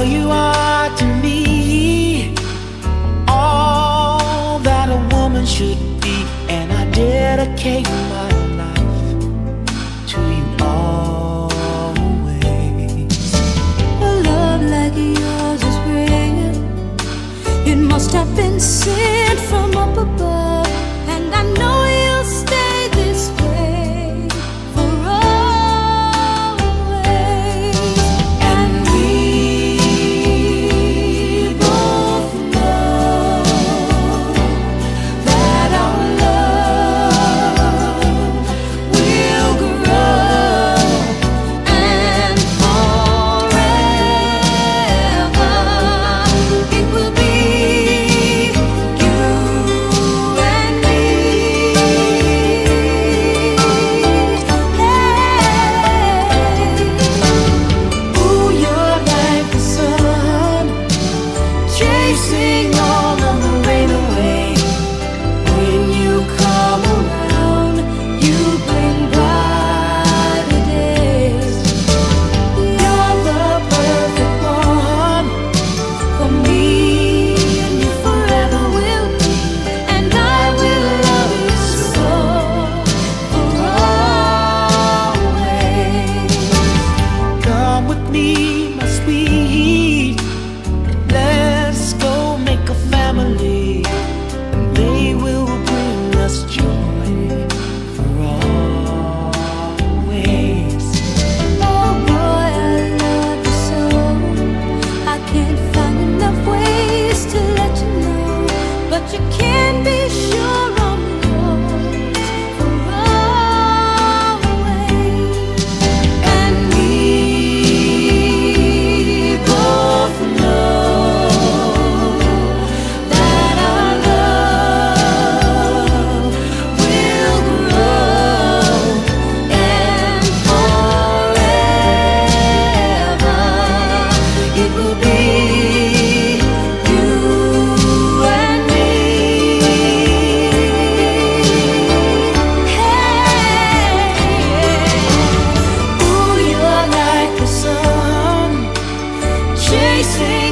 Girl, you are to me all that a woman should be, and I dedicate my life to you always. A love like yours is rare. It must have been sent from up above, and I know you'll stay this way for always. And we both know that our love will grow, and forever it will be you and me. Ooh, you're like the sun, chasing all of the rain away. When you come around, you bring brighter days. You're the perfect one For me, and you forever will be, and I will love you so for always. Come with me, my sweet. Let's go make a family, and they will bring us joy for always. Oh boy, I love you so. I can't find enough ways to let you know, but you can be sure I'm yours for always. And we both know that our love will grow, and forever it will be you and me. Hey, ooh, you're like the sun, chasing